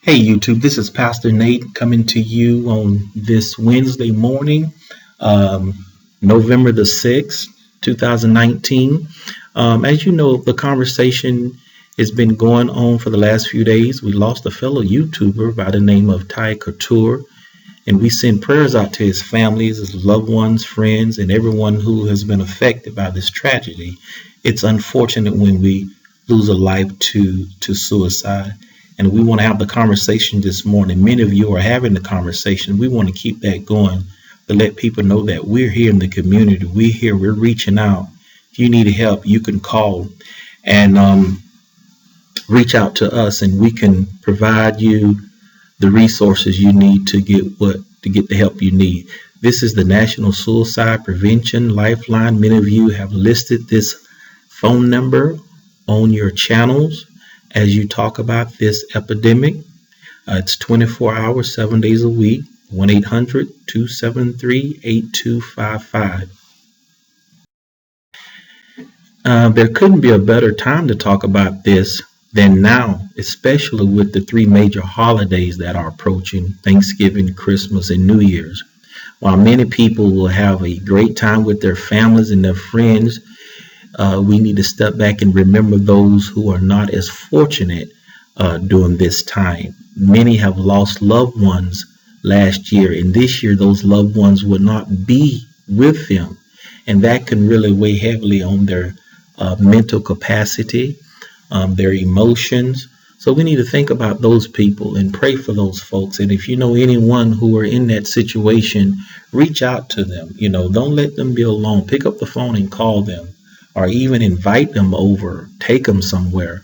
Hey YouTube, this is Pastor Nate coming to you on this Wednesday morning, um, November the 6th, 2019. As you know, the conversation has been going on for the last few days. We lost a fellow YouTuber by the name of Ty Couture, and we send prayers out to his families, his loved ones, friends, and everyone who has been affected by this tragedy. It's unfortunate when we lose a life to suicide. And we want to have the conversation this morning. Many of you are having the conversation. We want to keep that going to let people know that we're here in the community. We're here. We're reaching out. If you need help, you can call and reach out to us, and we can provide you the resources you need to get the help you need. This is the National Suicide Prevention Lifeline. Many of you have listed this phone number on your channels as you talk about this epidemic. It's 24 hours, 7 days a week, 1-800-273-8255. There couldn't be a better time to talk about this than now, especially with the three major holidays that are approaching: Thanksgiving, Christmas, and New Year's. While many people will have a great time with their families and their friends, we need to step back and remember those who are not as fortunate during this time. Many have lost loved ones last year, and this year those loved ones will not be with them, and that can really weigh heavily on their mental capacity, their emotions. So we need to think about those people and pray for those folks. And if you know anyone who are in that situation, reach out to them. Don't let them be alone. Pick up the phone and call them, or even invite them over, take them somewhere.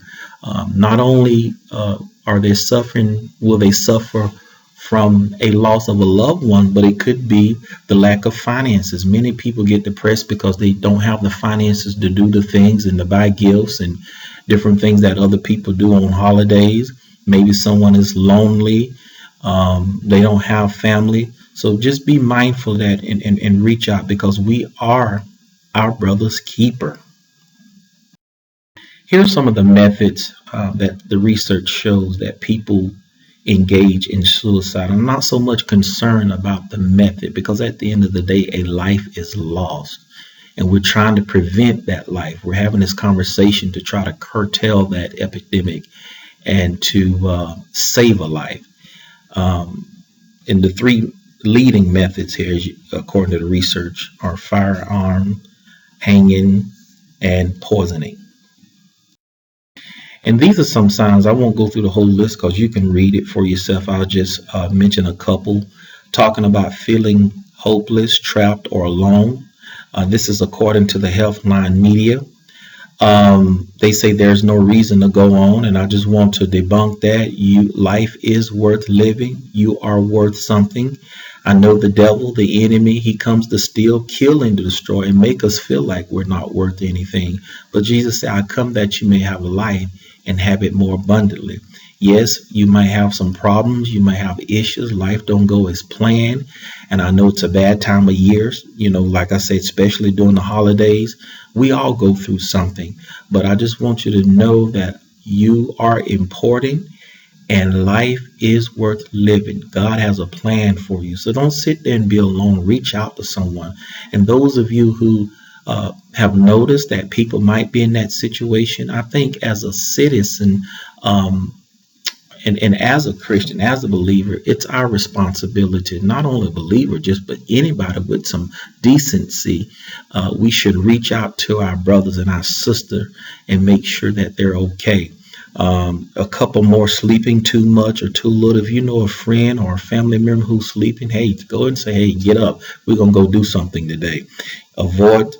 Not only are they suffering, will they suffer from a loss of a loved one, but it could be the lack of finances. Many people get depressed because they don't have the finances to do the things and to buy gifts and different things that other people do on holidays. Maybe someone is lonely. They don't have family. So just be mindful of that and reach out, because we are our brother's keeper. Here are some of the methods that the research shows that people engage in suicide. I'm not so much concerned about the method, because at the end of the day, a life is lost, and we're trying to prevent that life. We're having this conversation to try to curtail that epidemic and to save a life. And the three leading methods here, according to the research, are firearm, hanging, and poisoning. And these are some signs. I won't go through the whole list because you can read it for yourself. I'll just mention a couple. Talking about feeling hopeless, trapped, or alone. This is according to the Healthline Media. They say there's no reason to go on, and I just want to debunk that. Life is worth living. You are worth something. I know the devil, the enemy, he comes to steal, kill, and destroy, and make us feel like we're not worth anything. But Jesus said, I come that you may have life and have it more abundantly. Yes, you might have some problems. You might have issues. Life don't go as planned. And I know it's a bad time of year. Like I said, especially during the holidays, we all go through something. But I just want you to know that you are important, and life is worth living. God has a plan for you. So don't sit there and be alone. Reach out to someone. And those of you who have noticed that people might be in that situation, I think as a citizen, and as a Christian, as a believer, it's our responsibility, not only a believer, but anybody with some decency. We should reach out to our brothers and our sister and make sure that they're okay. A couple more: sleeping too much or too little. If you know a friend or a family member who's sleeping, hey, go and say, hey, get up. We're going to go do something today. Avoid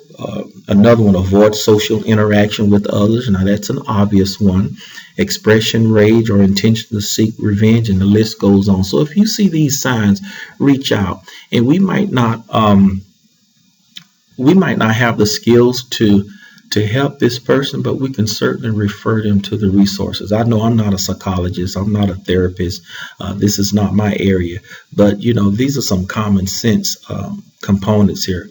social interaction with others. Now, that's an obvious one. Expression, rage, or intention to seek revenge, and the list goes on. So if you see these signs, reach out. And we might not have the skills to help this person, but we can certainly refer them to the resources. I know I'm not a psychologist. I'm not a therapist. This is not my area. But, these are some common sense components here.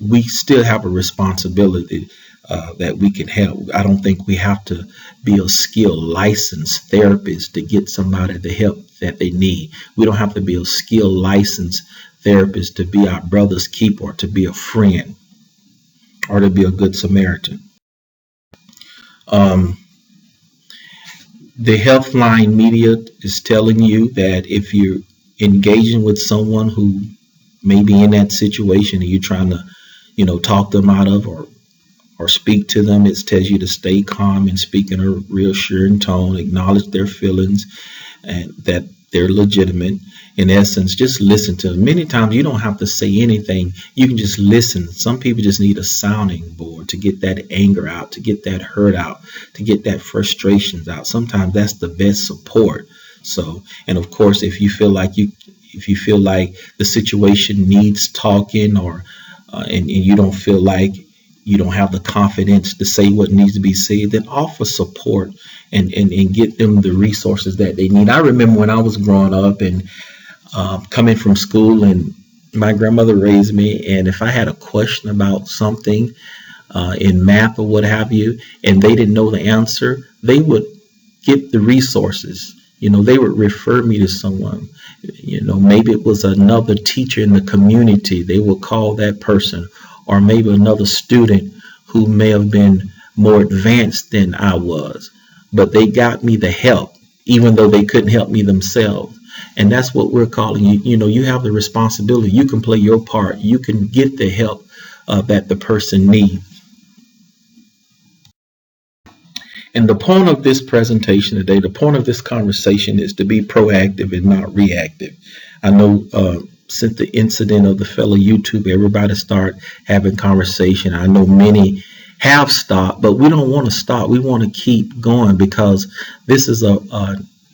We still have a responsibility that we can help. I don't think we have to be a skilled licensed therapist to get somebody the help that they need. We don't have to be a skilled licensed therapist to be our brother's keeper, or to be a friend, or to be a good Samaritan. The Healthline Media is telling you that if you're engaging with someone who may be in that situation and you're trying to, talk them out of or speak to them, it tells you to stay calm and speak in a reassuring tone, acknowledge their feelings and that they're legitimate. In essence, just listen to them. Many times you don't have to say anything. You can just listen. Some people just need a sounding board to get that anger out, to get that hurt out, to get that frustrations out. Sometimes that's the best support. So, and of course, if you feel like the situation needs talking, or and you don't feel like you don't have the confidence to say what needs to be said, then offer support and get them the resources that they need. I remember when I was growing up and coming from school, and my grandmother raised me, and if I had a question about something in math or what have you, and they didn't know the answer, they would get the resources. They would refer me to someone. Maybe it was another teacher in the community. They would call that person, or maybe another student who may have been more advanced than I was, but they got me the help, even though they couldn't help me themselves. And that's what we're calling you. You have the responsibility. You can play your part. You can get the help that the person needs. And the point of this presentation today, the point of this conversation, is to be proactive and not reactive. I know since the incident of the fellow YouTuber, everybody start having conversation. I know many have stopped, but we don't want to stop. We want to keep going, because this is a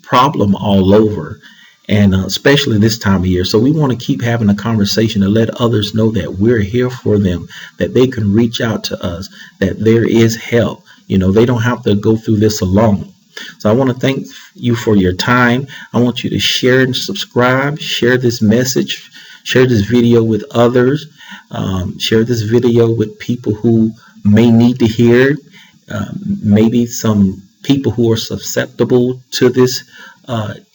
problem all over, and especially this time of year. So we want to keep having a conversation to let others know that we're here for them, that they can reach out to us, that there is help. They don't have to go through this alone. So I want to thank you for your time. I want you to share and subscribe, share this message, share this video with others, share this video with people who may need to hear it, maybe some people who are susceptible to this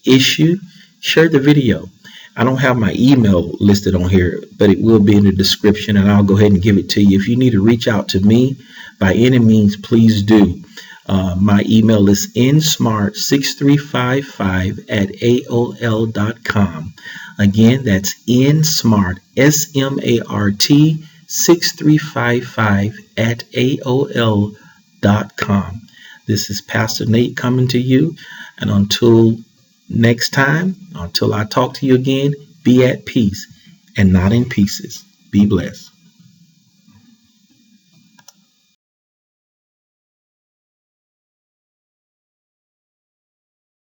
issue. Share the video. I don't have my email listed on here, but it will be in the description, and I'll go ahead and give it to you. If you need to reach out to me, by any means, please do. My email is nsmart6355@aol.com. Again, that's nsmart, SMART 6355@aol.com. This is Pastor Nate coming to you, and until next time, until I talk to you again, be at peace and not in pieces. Be blessed.